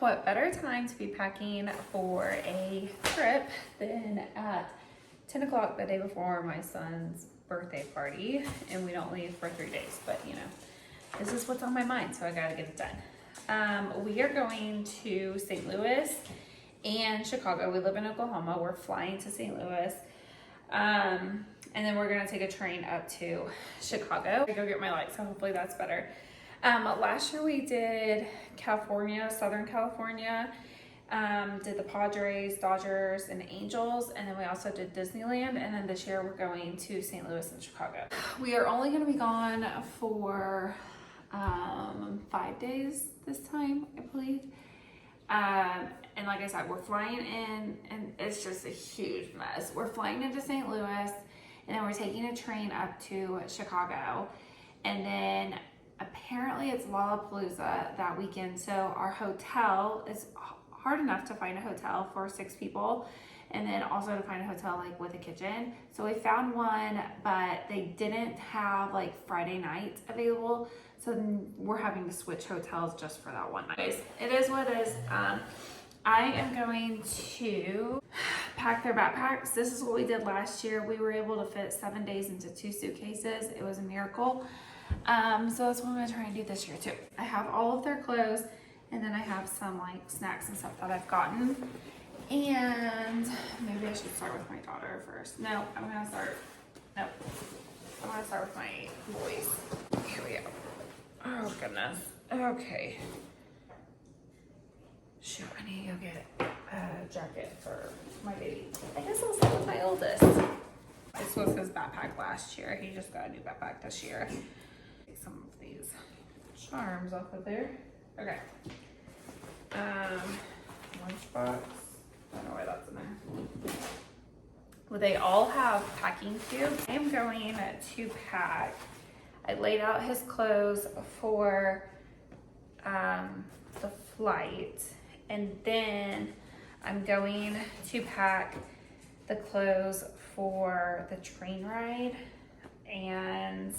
what better time to be packing for a trip than at 10 o'clock the day before my son's birthday party, and we don't leave for 3 days, but you know, this is what's on my mind, so I gotta get it done. We are going to St. Louis and Chicago. We live in Oklahoma. We're flying to St. Louis. And then we're gonna take a train up to Chicago. I go get my lights, so hopefully that's better. Last year we did California, Southern California, did the Padres, Dodgers, and Angels, and then we also did Disneyland, and then this year we're going to St. Louis and Chicago. We are only gonna be gone for 5 days this time, I believe. And like I said, we're flying in, and it's just a huge mess. We're flying into St. Louis, and then we're taking a train up to Chicago, and then apparently it's Lollapalooza that weekend, so our hotel is hard enough to find a hotel for 6 people, and then also to find a hotel like with a kitchen. So we found one, but they didn't have like Friday night available, so we're having to switch hotels just for that one night. It is what it is. I am going to pack their backpacks. This is what we did last year. We were able to fit 7 days into 2 suitcases. It was a miracle. So that's what I'm gonna try and do this year too. I have all of their clothes, and then I have some like snacks and stuff that I've gotten. And maybe I should start with my daughter first. No, I'm gonna start with my boys. Here we go. Oh goodness. Okay. Shoot, I need to go get a jacket for my baby. I guess I'll start with my oldest. This was his backpack last year. He just got a new backpack this year. Take some of these charms off of there. Okay. Lunchbox. I don't know why that's in there. Well, they all have packing cubes. I am going to pack. I laid out his clothes for the flight, and then I'm going to pack the clothes for the train ride, and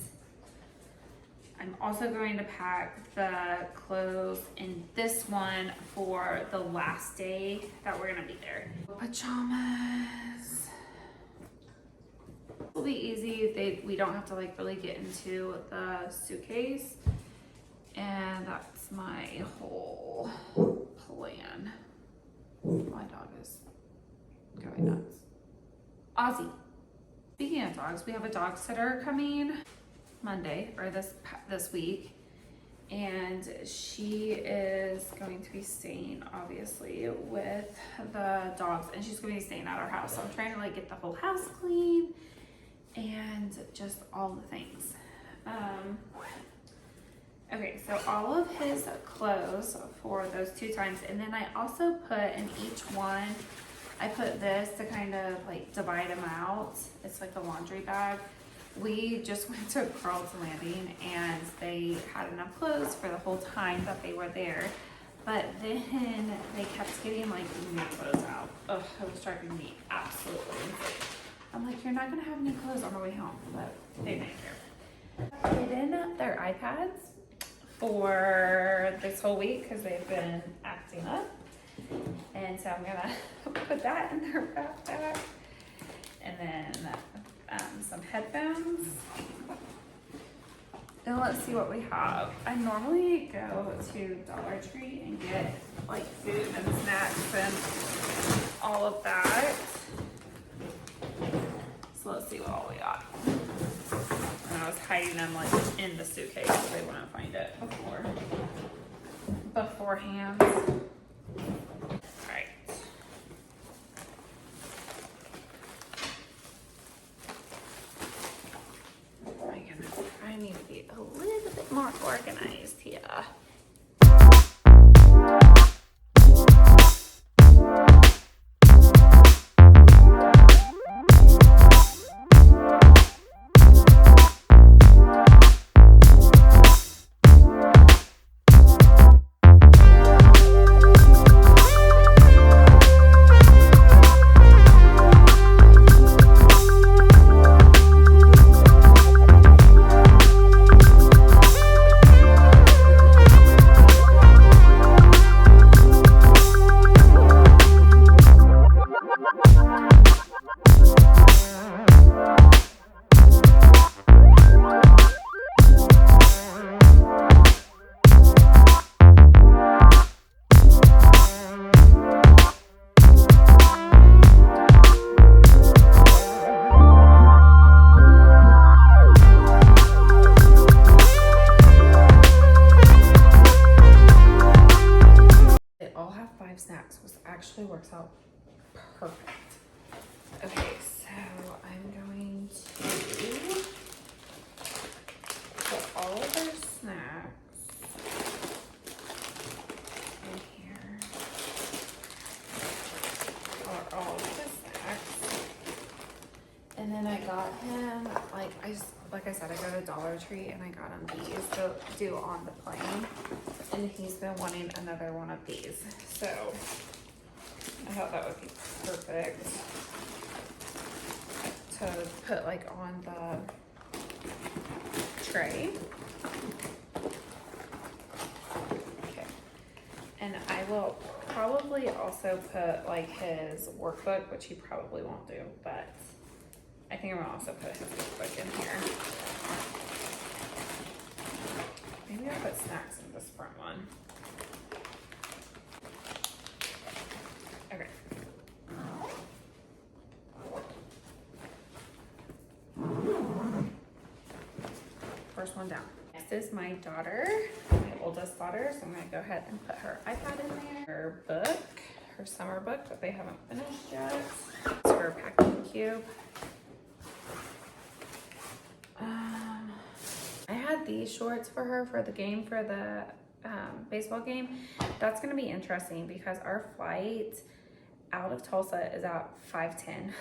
I'm also going to pack the clothes in this one for the last day that we're gonna be there. Pajamas. It'll be easy. We don't have to like really get into the suitcase, and that's my whole plan. My dog is going nuts. Ozzy. Speaking of dogs, we have a dog sitter coming Monday, or this week, and she is going to be staying obviously with the dogs, and she's going to be staying at our house. So I'm trying to like get the whole house clean and just all the things. Okay, so all of his clothes for those 2 times, and then I also put in each one, I put this to kind of like divide them out. It's like a laundry bag. We just went to Carlton Landing, and they had enough clothes for the whole time that they were there, but then they kept getting like new clothes out. Ugh, it was driving me absolutely insane. I'm like, you're not gonna have any clothes on the way home, but they didn't care. Hidden their iPads for this whole week because they've been acting up, and so I'm gonna put that in their backpack, and then some headphones, and let's see what we have. I normally go to Dollar Tree and get like food and snacks and all of that, so let's see what all we got. And I was hiding them like in the suitcase so they wouldn't find it beforehand. Alright. Oh my goodness, I need to be a little bit more organized here. 5 snacks, which actually works out perfect. Okay, so I'm going to put all of our snacks in here, or all of the snacks. And then I got him, like I said, I got a Dollar Tree and I got him these to do on the plane. And he's been wanting another one of these. So I thought that would be perfect to put like on the tray. Okay. And I will probably also put like his workbook, which he probably won't do, but I think I'm gonna also put his workbook in here. Maybe I'll put snacks in this front one. Okay. First one down. Next is my daughter, my oldest daughter. So I'm gonna go ahead and put her iPad in there. Her book, her summer book that they haven't finished yet. It's her packing cube. I had these shorts for her for the game, for the baseball game. That's gonna be interesting because our flight out of Tulsa is at 5:10.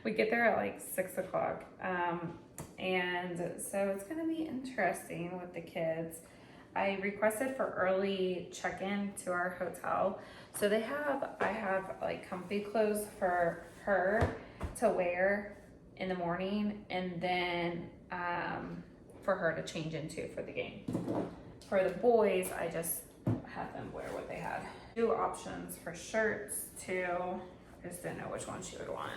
We get there at like 6 o'clock. And so it's gonna be interesting with the kids. I requested for early check-in to our hotel. So I have like comfy clothes for her to wear in the morning, and then for her to change into for the game. For the boys, I just had them wear what they had. 2 options for shirts too. I just didn't know which one she would want.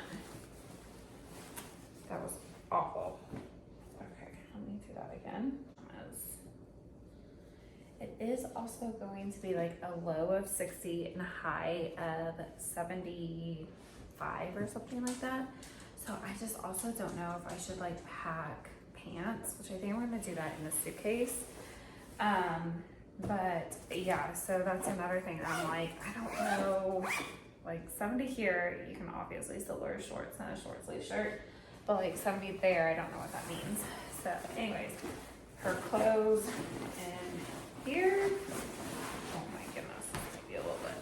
That was awful. Okay, let me do that again. It is also going to be like a low of 60 and a high of 75 or something like that. So I just also don't know if I should like pack pants, which I think we're gonna do that in the suitcase. But yeah, so that's another thing. I'm like, I don't know, like 70 here, you can obviously still wear shorts and a short sleeve shirt, but like 70 there, I don't know what that means. So anyways, her clothes in here. Oh my goodness, this might be a little bit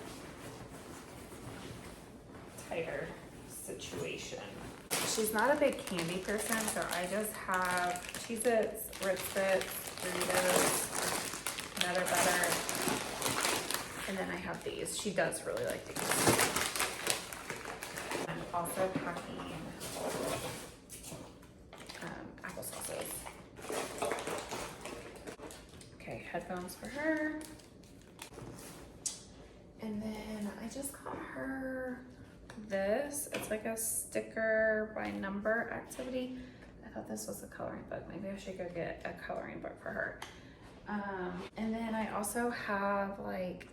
tighter situation. She's not a big candy person, so I just have Cheez-Its, Ritz Bits, Doritos, Nutter Butter, and then I have these. She does really like these. I'm also packing applesauces. Okay, headphones for her. And then I just got her this. It's like a sticker by number activity. I thought this was a coloring book. Maybe I should go get a coloring book for her. And then I also have like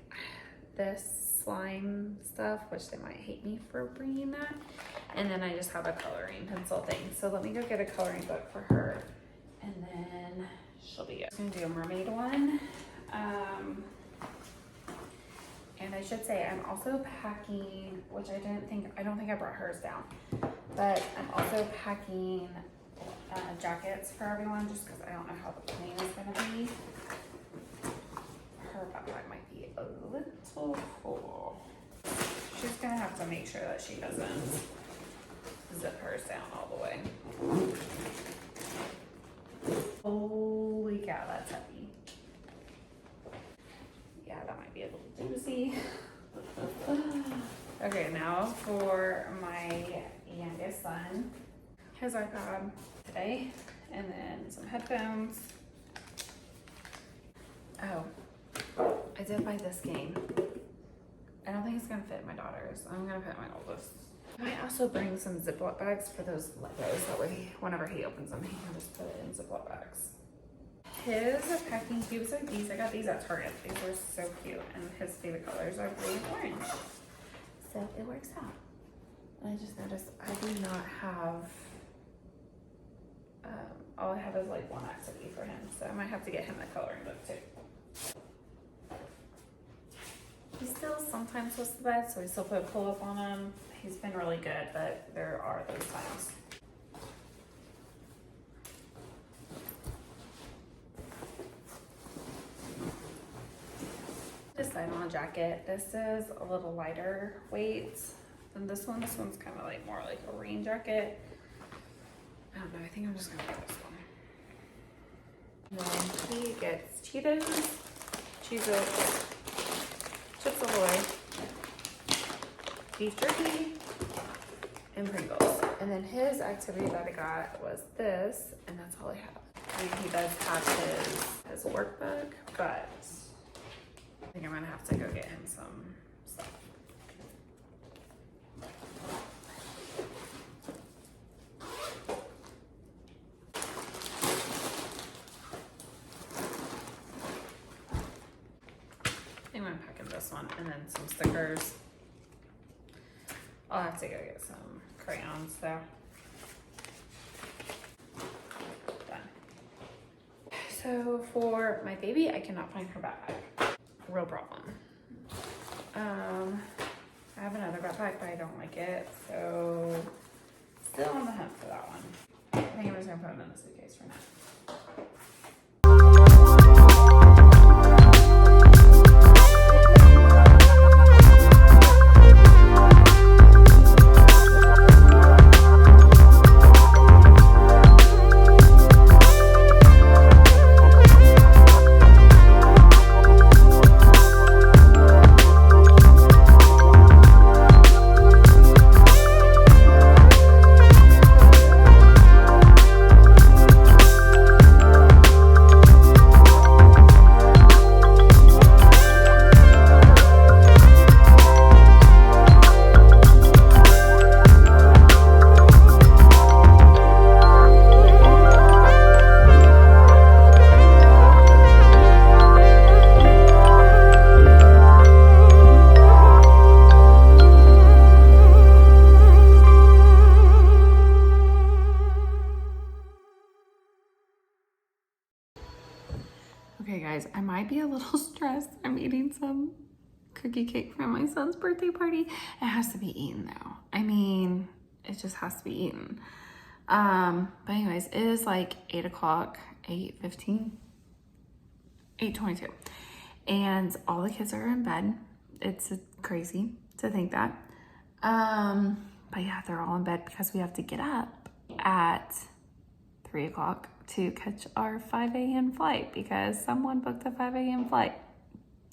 this slime stuff, which they might hate me for bringing that. And then I just have a coloring pencil thing. So let me go get a coloring book for her, and then she'll be good. I'm gonna do a mermaid one. And I should say I'm also packing, which I don't think I brought hers down, but I'm also packing jackets for everyone just because I don't know how the plane is gonna be. Her backpack might be a little full. She's gonna have to make sure that she doesn't zip hers down all the way. Holy cow, that's heavy. Yeah, that might be a little doozy. Okay, now for my youngest son. His iPad today, and then some headphones. Oh, I did buy this game. I don't think it's gonna fit my daughter's. I'm gonna fit my oldest. I might also bring some Ziploc bags for those Legos. That way, whenever he opens them, he can just put it in Ziploc bags. His packing cubes are these. I got these at Target. These were so cute, and his favorite colors are blue and orange. So it works out. And I just noticed I do not have, all I have is like one activity for him. So I might have to get him a coloring book too. He still sometimes puts the bed, so we still put a pull-up on him. He's been really good, but there are those times. Decide on a jacket. This is a little lighter weight than this one. This one's kind of like more like a rain jacket. I don't know. I think I'm just gonna get this one. And then he gets Cheetos, Cheez-Its, Chips Ahoy, beef jerky, and Pringles. And then his activity that I got was this, and that's all I have. I mean, he does have his workbook, but I think I'm gonna have to go get him some stuff. I think I'm packing this one and then some stickers. I'll have to go get some crayons though. Done. So for my baby, I cannot find her backpack. Real problem. I have another backpack, but I don't like it, so still on the hunt for that one. I think I'm just gonna put them in the suitcase for now. Okay guys, I might be a little stressed. I'm eating some cookie cake from my son's birthday party. It has to be eaten though. I mean, it just has to be eaten. But anyways, it is like 8 o'clock, 8:15, 8:22. And all the kids are in bed. It's crazy to think that. But yeah, they're all in bed because we have to get up at 3 o'clock to catch our 5 a.m. flight because someone booked a 5 a.m. flight.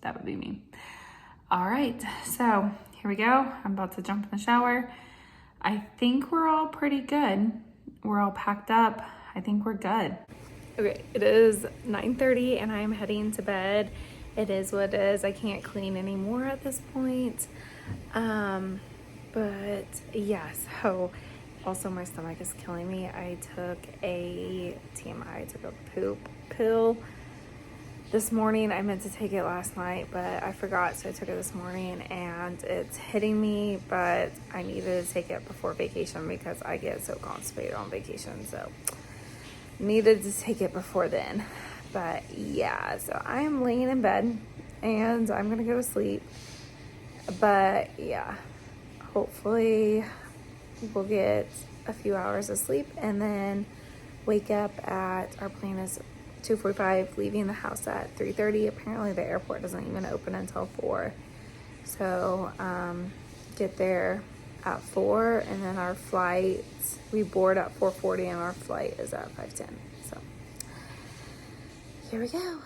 That would be me. All right, so here we go. I'm about to jump in the shower. I think we're all pretty good. We're all packed up. I think we're good. Okay, it is 9:30 and I'm heading to bed. It is what it is. I can't clean anymore at this point. But yeah, so also my stomach is killing me. I took a TMI, I took a poop pill this morning. I meant to take it last night, but I forgot, so I took it this morning and it's hitting me, but I needed to take it before vacation because I get so constipated on vacation, so needed to take it before then. But yeah, so I am laying in bed and I'm gonna go to sleep. But yeah, hopefully we'll get a few hours of sleep and then wake up at, our plan is 2:45, leaving the house at 3:30. Apparently the airport doesn't even open until 4. So get there at 4 and then our flight, we board at 4:40 and our flight is at 5:10. So here we go.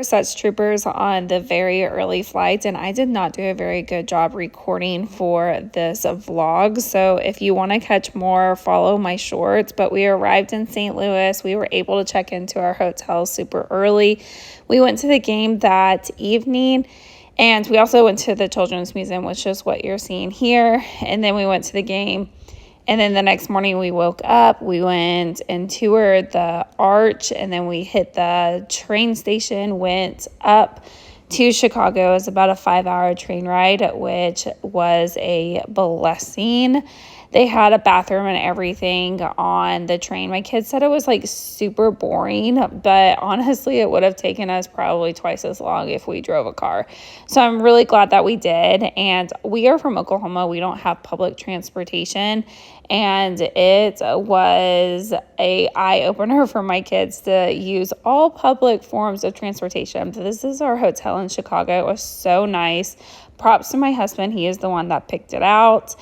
Such troopers on the very early flight, and I did not do a very good job recording for this vlog, so if you want to catch more, follow my shorts. But we arrived in St. Louis. We were able to check into our hotel super early. We went to the game that evening, and we also went to the Children's Museum, which is what you're seeing here, and then we went to the game. And then the next morning we woke up, we went and toured the arch, and then we hit the train station, went up to Chicago. It was about a 5-hour train ride, which was a blessing. They had a bathroom and everything on the train. My kids said it was like super boring, but honestly, it would have taken us probably twice as long if we drove a car. So I'm really glad that we did. And we are from Oklahoma. We don't have public transportation. And it was a eye-opener for my kids to use all public forms of transportation. This is our hotel in Chicago. It was so nice. Props to my husband. He is the one that picked it out.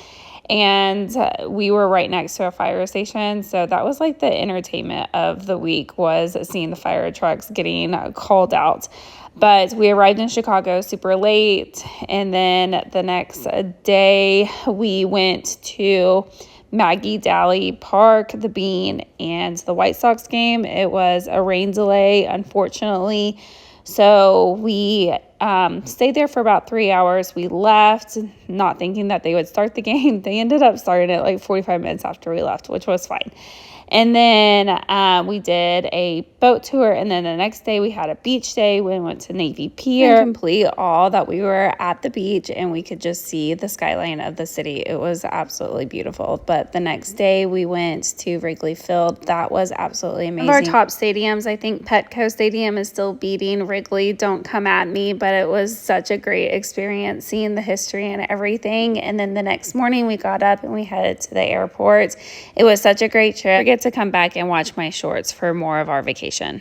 And we were right next to a fire station. So that was like the entertainment of the week, was seeing the fire trucks getting called out. But we arrived in Chicago super late. And then the next day we went to Maggie Dally Park, the Bean, and the White Sox game. It was a rain delay, unfortunately. So we stayed there for about 3 hours. We left, not thinking that they would start the game. They ended up starting it like 45 minutes after we left, which was fine. And then we did a boat tour. And then the next day we had a beach day. We went to Navy Pier. And complete all that, we were at the beach and we could just see the skyline of the city. It was absolutely beautiful. But the next day we went to Wrigley Field. That was absolutely amazing. One of our top stadiums, I think Petco Stadium is still beating Wrigley. Don't come at me, but it was such a great experience seeing the history and everything. And then the next morning we got up and we headed to the airport. It was such a great trip. To come back and watch my shorts for more of our vacation.